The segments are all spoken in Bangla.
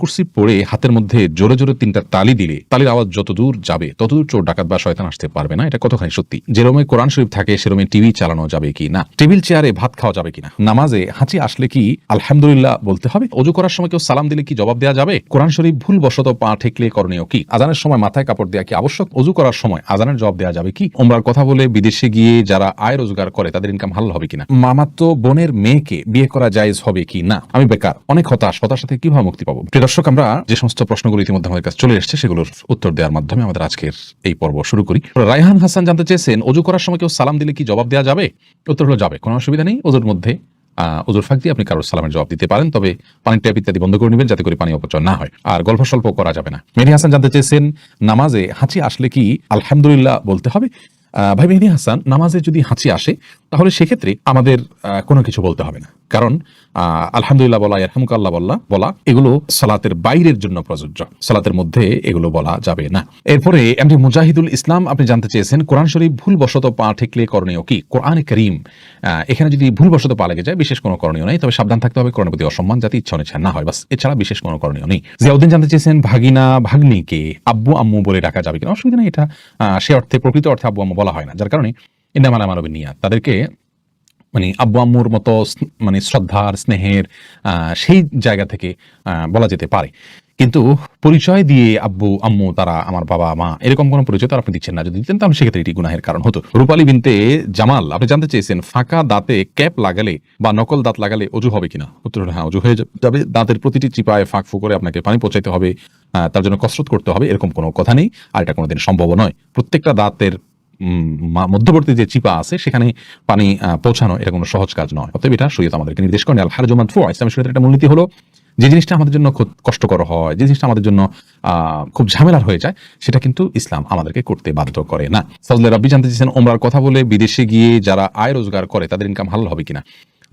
কুরসি পড়ে হাতের মধ্যে জোরে জোরে 3টা তালি দিলে তালির আওয়াজ যতদূর যাবে ততদূর চোর ডাকাত বা শয়তান আসতে পারবে না। এটা কতখানি সত্যি? যেরমে কোরআন শরীফ থাকে সেরমে টিভি চালানো যাবে কি না, টেবিল চেয়ারে ভাত খাওয়া যাবে কিনা, নামাজে হাঁচি আসলে কি আলহামদুলিল্লাহ বলতে হবে, ওযু করার সময় কেউ সালাম দিলে কি জবাব দেওয়া যাবে, কোরআন শরীফ ভুল বশত পা ঠেকলে করণীয় কি, আজানের সময় মাথায় কাপড় দেওয়া কি আবশ্যক, ওযু করার সময় আজানের জবাব দেওয়া যাবে কি, উমরার কথা বলে বিদেশে গিয়ে যারা আয় রোজগার করে তাদের ইনকাম হালাল হবে কিনা, মামাতো বোনের মেয়েকে বিয়ে করা জায়েজ হবে কি না, আমি বেকার, অনেক হতাশা থেকে কিভাবে মুক্তি পাবো। প্রিয় দর্শক, আমরা যে সমস্ত প্রশ্নগুলো ইতিমধ্যে আমাদের কাছে চলে এসেছে সেগুলোর উত্তর দেওয়ার মাধ্যমে আমাদের আজকের এই পর্ব শুরু করি। রায়হান হাসান জানতে চেয়েছেন, ওযু করার সময় কেউ সালাম দিলে কি জবাব দেওয়া যাবে? উত্তর হলো যাবে, কোনো অসুবিধা নেই। ওযুর মধ্যে ওযুর ফাঁক দিয়ে আপনি কারোর সালামের জবাব দিতে পারেন, তবে পানির ট্যাপ ইত্যাদি বন্ধ করে নেবেন যাতে করে পানি অপচয় না হয়, আর গল্প স্বল্প করা যাবে না। মেহেদী হাসান জানতে চেয়েছেন, নামাজে হাঁচি আসলে কি আলহামদুলিল্লাহ বলতে হবে? ভাই মেহেদী হাসান, নামাজে যদি হাঁচি আসে তাহলে সেক্ষেত্রে আমাদের কোনো কিছু বলতে হবে না, কারণ আলহামদুলিল্লাহ বলা, ইয়ারহামুকাল্লাহ বলা এগুলো সালাতের বাইরের জন্য প্রযোজ্য, সালাতের মধ্যে এগুলো বলা যাবে না। এরপরে এমডি মুজাহিদুল ইসলাম আপনি জানতে চেয়েছেন, কোরআন শরীফ ভুলবশত পা ঠেকলে করণীয় কি? কোরআনে কারীম এখানে যদি ভুলবশত পা লেগে যায় বিশেষ কোনো করণীয় নেই, তবে সাবধান থাকতে হবে কোরআনের প্রতি অসম্মান যাতে ইচ্ছা অনিচ্ছা না হয়, বাস, এছাড়া বিশেষ কোনো করণীয় নেই। জিয়াউদ্দিন জানতে চেয়েছেন, ভাগিনা ভাগ্নিকে আব্বু আম্মু বলে ডাকা যাবে কিনা? অসুবিধা নেই, এটা সে অর্থে প্রকৃত অর্থে আব্বু আম্মু বলা হয় না, যার কারণে ইন্নামাল আমালু বিন্নিয়াত, তাদেরকে মানে আব্বু আম্মুর মতো মানে শ্রদ্ধার স্নেহের সেই জায়গা থেকে বলা যেতে পারে, কিন্তু পরিচয় দিয়ে আব্বু আম্মু তারা আমার বাবা মা এরকম কোনো পরিচয় তার আপনি দিচ্ছেন না, যদি দিতেন তাহলে সেক্ষেত্রে এটি গুনাহের কারণ হতো। রূপালী বিনতে জামাল আপনি জানতে চেয়েছেন, ফাঁকা দাঁতে ক্যাপ লাগালে বা নকল দাঁত লাগালে ওযু হবে কিনা? উত্তর হলো হ্যাঁ, ওযু হয়ে যাবে। দাঁতের প্রতিটি চিপায় ফাঁক ফুক করে আপনাকে পানি পৌঁছাইতে হবে, তার জন্য কসরত করতে হবে, এরকম কোনো কথা নেই, আর এটা কোনোদিন সম্ভব নয়। প্রত্যেকটা দাঁতের মধ্যবর্তী যে চিপা আছে সেখানে পানি পৌঁছানো এটা কোনো সহজ কাজ নয়, অতএব এটা শরীয়ত আমাদেরকে নির্দেশ করেন। আল হারজু মাদফু, ইসলামের শরীয়তের একটা মূলনীতি হলো যে জিনিসটা আমাদের জন্য খুব কষ্টকর হয়, যে জিনিসটা আমাদের জন্য খুব ঝামেলার হয়ে যায়, সেটা কিন্তু ইসলাম আমাদেরকে করতে বাধ্য করে না। ফজলে রাব্বি জানতে চেয়েছেন, ওমরার কথা বলে বিদেশে গিয়ে যারা আয় রোজগার করে তাদের ইনকাম হালাল হবে কিনা?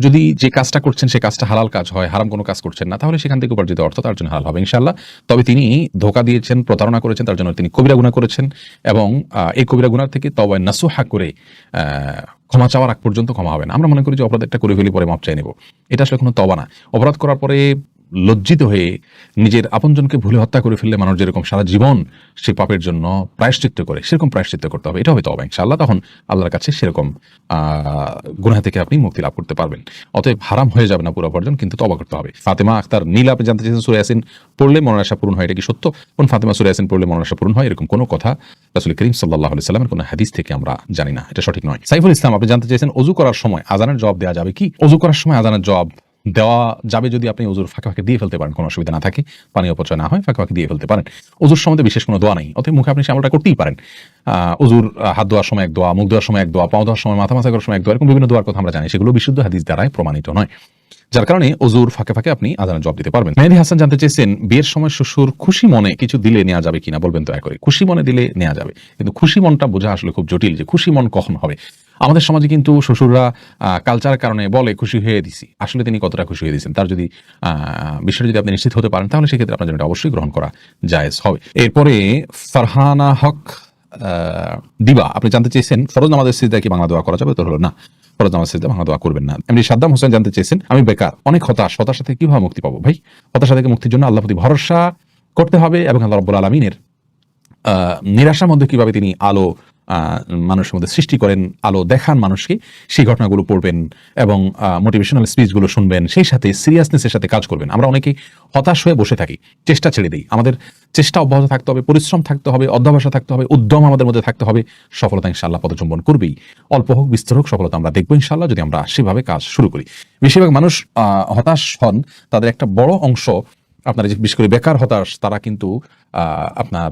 যদি যে কাজটা করছেন সে কাজটা হালাল কাজ হয়, হারাম কোনো কাজ করছেন না, তাহলে সেখান থেকে উপার্জিত অর্থ তার জন্য হালাল হবে ইনশাআল্লাহ। তবে তিনি ধোঁকা দিয়েছেন, প্রতারণা করেছেন, তার জন্য তিনি কবিরা গুনাহ করেছেন, এবং এই কবিরা গুনাহ থেকে তওবা নাসুহা করে ক্ষমা চাওয়ার আগ পর্যন্ত ক্ষমা হবে না। আমরা মনে করি যে অপরাধ একটা করে ফেলি পরে মাপ চাই নেব, এটা আসলে কোনো তওবা না। অপরাধ করার পরে লজ্জিত হয়ে নিজের আপনজনকে ভুলে হত্যা করে ফেললে মানুষ যেরকম সারা জীবন সে পাপের জন্য প্রায়শ্চিত্ত করে, সেরকম প্রায়শ্চিত্ত করতে হবে, এটা হবে তওবা ইনশাআল্লাহ। তখন আল্লাহর কাছে সেরকম গুনাহ থেকে আপনি মুক্তি লাভ করতে পারবেন। অতএব হারাম হয়ে যাবে না পুরো উপার্জন, কিন্তু তওবা করতে হবে। ফাতেমা আক্তার নীল আপনি জানতে চেয়েছেন, সূরা ইয়াসিন পড়লে মনের আশা পূরণ হয়, এটা কি সত্য? কোন ফাতেমা সূরা ইয়াসিন পড়লে মনের আশা পূরণ হয় এরকম কোনো কথা রাসূল করিম সাল্লাল্লাহু আলাইহি সাল্লামের কোনো হাদিস থেকে আমরা জানি না, এটা সঠিক নয়। সাইফুল ইসলাম আপনি জানতে চেয়েছেন, ওযু করার সময় আযানের জবাব দেওয়া যাবে কি? ওযু করার সময় আযানের জবাব দেওয়া যাবে যদি আপনি ওযুর ফাঁকে ফাঁকে দিয়ে ফেলতে পারেন, কোনো অসুবিধা না থাকে, পানি অপচয় না হয়, ফাঁকে ফাঁকে দিয়ে ফেলতে পারেন। ওযুর সময় বিশেষ কোনো দোয়া নেই, অতএব মুখে আপনি আমলটা করতেই পারেন। ওযুর হাত ধোয়ার সময় এক দোয়া, মুখ ধোয়ার সময় এক দোয়া, পাও ধোয়ার সময়, মাথা মাথা করার সময় এক দোয়া, এরকম বিভিন্ন দোয়ার কথা আমরা জানি, সেগুলো বিশুদ্ধ হাদিস দ্বারাই প্রমাণিত নয়, যার কারণে ওযুর ফাঁকে ফাঁকে আপনি আযানের জবাব দিতে পারবেন। মেহেদী হাসান জানতে চেয়েছেন, বিয়ের সময় শ্বশুর খুশি মনে কিছু দিলে নেওয়া যাবে কিনা, বলবেন দয়া করে। খুশি মনে দিলে নেওয়া যাবে, কিন্তু খুশি মনটা বোঝা আসলে খুব জটিল, যে খুশি মন কখন হবে। আমাদের সমাজে কিন্তু শ্বশুররা কালচারের কারণে বলে খুশি হয়ে দিছি, আসলে তিনি কতটা খুশি হয়ে দিয়েছেন তার যদি বিষয়টা যদি আপনি নিশ্চিত হতে পারেন তাহলে সেক্ষেত্রে আপনার জন্য এটা অবশ্যই গ্রহণ করা জায়েজ হবে। এরপরে ফারহানা হক দিবা আপনি জানতে চেয়েছেন, ফরজ নামাজের সিজদায় কি বাংলা দোয়া করা যাবে? তো হলো না, ফরজ নামাজের সিজদায় বাংলা দোয়া করবেন না। এমনি সাদ্দাম হোসেন জানতে চেয়েছেন, আমি বেকার, অনেক হতাশা থেকে কিভাবে মুক্তি পাবো? ভাই, হতাশা থেকে মুক্তির জন্য আল্লাহর প্রতি ভরসা করতে হবে, এবং আল্লাহ রাব্বুল আলামিনের নিরাশার মধ্যে কিভাবে তিনি আলো মানুষের মধ্যে সৃষ্টি করেন, আলো দেখান মানুষকে, সেই ঘটনাগুলো পড়বেন এবং মোটিভেশনাল স্পিচগুলো শুনবেন, সেই সাথে সিরিয়াসনেসের সাথে কাজ করবেন। আমরা অনেকেই হতাশ হয়ে বসে থাকি, চেষ্টা ছেড়ে দিই। আমাদের চেষ্টা অব্যাহত থাকতে হবে, পরিশ্রম থাকতে হবে, অধ্যবসায় থাকতে হবে, উদ্যম আমাদের মধ্যে থাকতে হবে। সফলতা ইনশাআল্লাহ পদচুম্বন করবেই, অল্প হোক বিস্তর হোক সফলতা আমরা দেখবো ইনশাআল্লাহ, যদি আমরা সেভাবে কাজ শুরু করি। বেশিরভাগ মানুষ হতাশ হন, তাদের একটা বড় অংশ আপনার বিশেষ করে বেকার হতাশ, তারা কিন্তু আপনার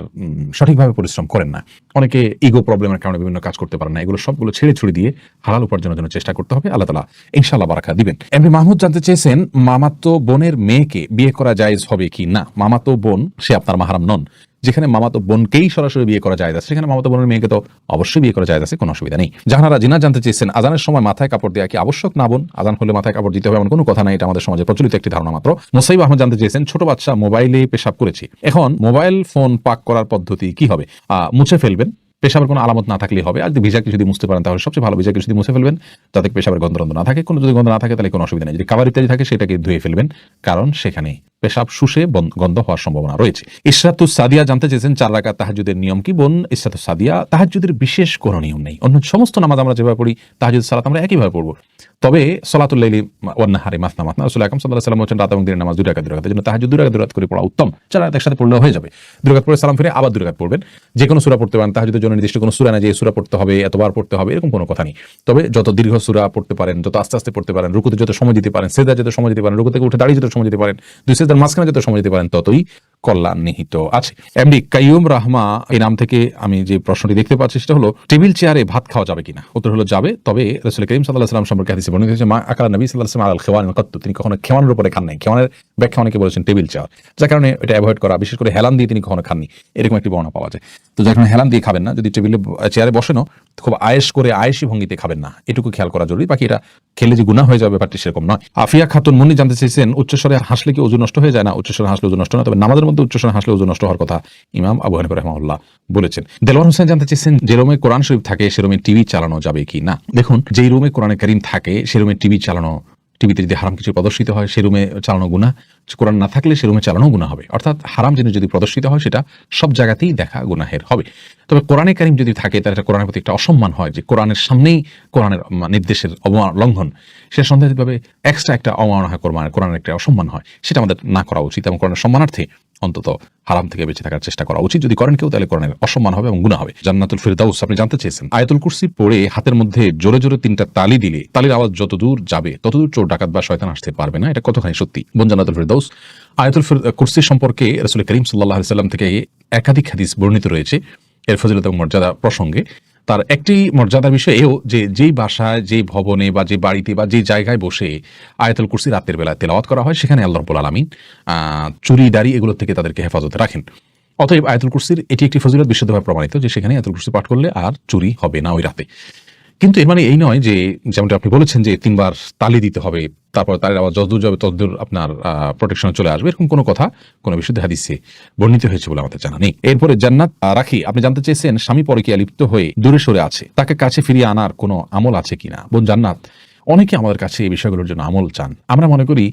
সঠিকভাবে পরিশ্রম করেন না। অনেকে ইগো প্রবলেমের কারণে বিভিন্ন কাজ করতে পারেন না। এগুলো সবগুলো ছেড়ে ছুড়ে দিয়ে হালাল উপার্জনের জন্য চেষ্টা করতে হবে, আল্লাহ তাআলা ইনশাআল্লাহ বারাকা দিবেন। এমনি মাহমুদ জানতে চেয়েছেন, মামাতো বোনের মেয়েকে বিয়ে করা জায়েজ হবে কি না? মামাতো বোন সে আপনার মাহরাম নন, যেখানে মামাতো বোনকেই সরাসরি বিয়ে করা জায়েজ আছে, সেখানে মামাতো বোনের মেয়েকে তো অবশ্যই বিয়ে করা জায়েজ আছে, কোনো অসুবিধা নেই। জাহানারা জিনা জানতে চেয়েছেন, আজানের সময় মাথায় কাপড় দেওয়া কি আবশ্যক না বোন? আজান হলে মাথায় কাপড় দিতে হবে এমন কোনো কথা নাই, এটা আমাদের সমাজে প্রচলিত একটি ধারণা মাত্র। মুসাইব আহমদ জানতে চেয়েছেন, ছোট বাচ্চা মোবাইলে পেশাব করেছে, এখন মোবাইল ফোন পাক করার পদ্ধতি কি হবে? মুছে ফেলবেন, পেশাবের কোনো আলামত না থাকলেই হবে। আর যদি ভিজাকে যদি মুছতে পারেন তাহলে সবচেয়ে ভালো, ভিজাকে যদি মুছে ফেলবেন যাতে পেশাবের গন্ধ না থাকে। কোনো যদি গন্ধ না থাকে তাহলে কোনো অসুবিধা নেই। যদি খাবার ইত্যাদি থাকে সেটাকে ধুয়ে ফেলবেন, কারণ সেখানে পেশাব শুষে গন্ধ হওয়ার সম্ভাবনা রয়েছে। ইশরাতুস সাদিয়া জানতে চেয়েছেন 4 রাকাত তাহাজ্জুদের নিয়ম কি? বোন, ইশরাতুস সাদিয়া তাহাজ্জুদের বিশেষ কোনো নিয়ম নেই। অন্য সমস্ত নামাজ আমরা যেভাবে পড়ি তাহাজ্জুদ সালাত আমরা একইভাবে পড়ব। তবে সলাতুল লাইলি ওয়ান নাহারি মাসনা মাসনা, রাসূল আকরাম সাল্লাল্লাহু আলাইহি ওয়াসাল্লাম বলেছেন রাত এবং দিনের নামাজ 2 রাকাত 2 রাকাত। এজন্য তাহাজ্জুদ 2 রাকাত 2 রাকাত করে পড়া উত্তম। 4 রাকাত একসাথে পড়লে হয়ে যাবে। 2 রাকাত পড়ে সালাম ফিরে আবার 2 রাকাত পড়বেন। যে কোনো সূরা পড়তে পারেন। তাহাজ্জুদের জন্য নির্দিষ্ট কোনো সূরা না যে সূরা পড়তে হবে, এতবার পড়তে হবে, এরকম কোনো কথা নেই। তবে যত দীর্ঘ সূরা পড়তে পারেন, যত আস্তে আস্তে পড়তে পারেন, রুকুতে যত সময় দিতে পারেন, সিজদায় যত সময় দিতে পারেন, রুকু থেকে উঠে দাঁড়িয়ে যত সময় দিতে পারেন, 2 সিজদার মাঝখানে যত সময় দিতে পারেন, ততই কল্যাণ নিহিত আছে। এমডি কাইয়ুম রাহমা এই নাম থেকে আমি যে প্রশ্নটি দেখতে পাচ্ছি সেটা হলো টেবিল চেয়ারে ভাত খাওয়া যাবে কিনা? উত্তর হলো যাবে। তবে রাসূল করিম সাল্লাল্লাহু আলাইহি ওয়াসাল্লাম সম্পর্কে হাদিসে বর্ণিত হয়েছে মা আকালা নবী সাল্লাল্লাহু আলাইহি ওয়াসাল্লাম আল খিওয়ান কত্তু, তিনি কখনো খেওয়ানের উপরে খান নাই। খেওয়ানের ব্যাখ্যা অনেকে বলেছেন টেবিল চেয়ার, যার কারণে এটা অ্যাভয়েড করা, বিশেষ করে হেলান দিয়ে তিনি কখনো খাননি, এরকম একটি বর্ণনা পাওয়া যায়। তো যার কারণে হেলান দিয়ে খাবেন না। যদি টেবিলে চেয়ারে বসেনও খুব আয়েশ করে আয়েশি ভঙ্গিতে খাবেন না, এটুকু খেয়াল করা জরুরি। বাকি এটা খেলে যে গুনাহ হয়ে যাবে ব্যাপারটি সেরকম নয়। আফিয়া খাতুন মুন্নি জানতে চেয়েছেন উচ্চস্বরে হাসলে কি ওযু নষ্ট হয়ে যায়? না, উচ্চস্বরে হাসলে ওযু নষ্ট না, তবে নামাজের মধ্যে উচ্চস্বরে হাসলে ওযু নষ্ট হওয়ার কথা ইমাম আবু হানিফা রাহিমাহুল্লাহ বলেছেন। দেলোয়ার হোসেন জানতে চেয়েছেন যে রুমে কোরআন শরীফ থাকে সে রুমে টিভি চালানো যাবে কি না? দেখুন, যেই রুমে কোরআনে কারীম থাকে সে রুমে টিভি চালানো, টিভিতে যদি হারাম কিছু প্রদর্শিত হয় সে রুমে চালানো গুনাহ, কোরআন না থাকলে সে রুমে চালানো গুনাহ হবে। অর্থাৎ হারাম জিনিস যদি প্রদর্শিত হয় সেটা সব জায়গাতেই দেখা গুনাহের হবে। তবে কোরআনে কারীম যদি থাকে তাহলে এটা কোরআনের প্রতি একটা অসম্মান হয়, যে কোরআনের সামনেই কোরআনের নির্দেশের লঙ্ঘন, সে সন্দেহভাবে এক্সট্রা একটা অবমাননা হয়, কোরআনের একটা অসম্মান হয়, সেটা আমাদের না করা উচিত এবং কোরআনের সম্মানার্থে অন্তত হারাম থেকে বেঁচে থাকার চেষ্টা করা উচিত। যদি করেন কেউ তাহলে কোরআনের অসম্মান হবে এবং গুনাহ হবে। জান্নাতুল ফিরদাউস আপনি জানতে চেয়েছেন আয়াতুল কুরসি পড়ে হাতের মধ্যে জোরে জোরে 3টা তালি দিলে তালির আওয়াজ যত দূর যাবে ততদূর চোর ডাকাত বা শয়তান আসতে পারবে না, এটা কতখানি সত্যি? বোন, জান্নাতুল ফিরদাউস আয়াতুল কুরসি সম্পর্কে রাসূল করিম সাল্লাল্লাহু আলাইহি ওয়াসাল্লাম থেকে একাধিক হাদিস বর্ণিত রয়েছে এর ফজিলত এবং মর্যাদা প্রসঙ্গে। তার একটি মর্যাদার বিষয় এও যে যেই বাসায়, যেই ভবনে বা যে বাড়িতে বা যে জায়গায় বসে আয়াতুল কুরসি রাতের বেলায় তেলাওয়াত করা হয় সেখানে আল্লাহ রাব্বুল আলামিন চুরি দাড়ি এগুলো থেকে তাদেরকে হেফাজতে রাখেন। অতএব আয়াতুল কুরসির এটি একটি ফজিলত বিশুদ্ধভাবে প্রমাণিত যে সেখানে আয়াতুল কুরসি পাঠ করলে আর চুরি হবে না ওই রাতে। কিন্তু এর মানে এই নয় যে যেমনটা আপনি বলেছেন যে 3 বার তালি দিতে হবে, তারপর তালির আওয়াজ যতদূর যাবে ততদূর আপনার প্রোটেকশনে চলে আসবে, এরকম কোনো কথা কোনো বিশুদ্ধ হাদিসে বর্ণিত হয়েছে বলে আমাদের জানা নেই। এরপরে জান্নাত রাখি আপনি জানতে চেয়েছেন স্বামী পরকীয়া লিপ্ত হয়ে দূরে সরে আছে, তাকে কাছে ফিরিয়ে আনার কোনো আমল আছে কিনা? বোন জান্নাত, অনেকে আমাদের কাছে এই বিষয়গুলোর জন্য আমল চান। আমরা মনে করি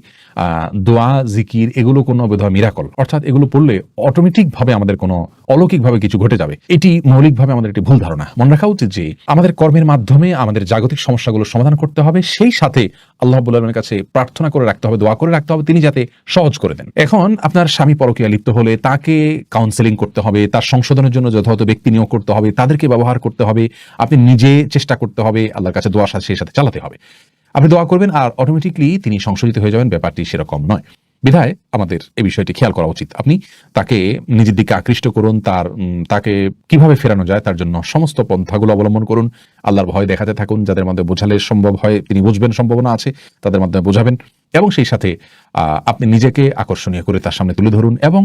দোয়া, জিকির এগুলো কোনো বোধহয় মিরাকল, অর্থাৎ এগুলো পড়লে অটোমেটিক ভাবে আমাদের কোনো অলৌকিক ভাবে কিছু ঘটে যাবে। এটি মৌলিকভাবে আমাদের একটি ভুল ধারণা। মনে রাখা উচিত যে আমাদের কর্মের মাধ্যমে আমাদের জাগতিক সমস্যাগুলো সমাধান করতে হবে, সেই সাথে আল্লাহ রাব্বুল আলামিনের কাছে প্রার্থনা করে রাখতে হবে, দোয়া করে রাখতে হবে তিনি যাতে সহজ করে দেন। এখন আপনার স্বামী পরকীয়া লিপ্ত হলে তাকে কাউন্সেলিং করতে হবে, তার সংশোধনের জন্য যথাযথ ব্যক্তি নিয়োগ করতে হবে, তাদেরকে ব্যবহার করতে হবে, আপনি নিজে চেষ্টা করতে হবে, আল্লাহর কাছে দোয়া সেই সাথে চালাতে হবে। আপনি দোয়া করবেন আর অটোমেটিকলি তিনি সংশোধিত হয়ে যাবেন, ব্যাপারটি সেরকম নয়। বিধায় আমাদের এই বিষয়টি খেয়াল করা উচিত। আপনি তাকে নিজের দিকে আকৃষ্ট করুন, তাকে কিভাবে ফেরানো যায় তার জন্য সমস্ত পন্থাগুলো অবলম্বন করুন, আল্লাহর ভয় দেখাতে থাকুন, যাদের মধ্যে বোঝালে সম্ভব হয় তিনি বুঝবেন, সম্ভাবনা আছে তাদের মাধ্যমে বোঝাবেন, এবং সেই সাথে আপনি নিজেকে আকর্ষণীয় করে তার সামনে তুলে ধরুন এবং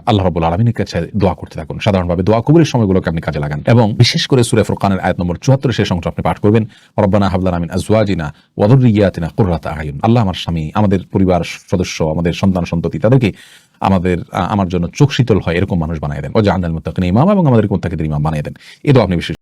আল্লাহ রাব্বুল আলামিনের কাছে দোয়া করতে থাকুন। সাধারণভাবে দোয়া কবুলের সময়গুলোকে আপনি কাজে লাগান এবং বিশেষ করে সূরা ফুরকানের আয়াত নম্বর 74 শেষ অংশ আপনি পাঠ করবেন, রব্বানা হাব লানা মিন আজওয়াজিনা ওয়া যুররিয়াতিনা কুররাতা আয়ুন। আল্লাহ আমার স্বামী, আমাদের পরিবার সদস্য, আমাদের সন্তান সন্ততি তাদেরকে আমার জন্য চোখ শীতল হয় এরকম মানুষ বানিয়ে দেন। ওয়া জাআলনাল মুত্তাকিনা ইমামা, এবং আমাদেরকে মুত্তাকিদের ইমাম বানিয়ে দেন। এই দোয়া আপনি বিশেষ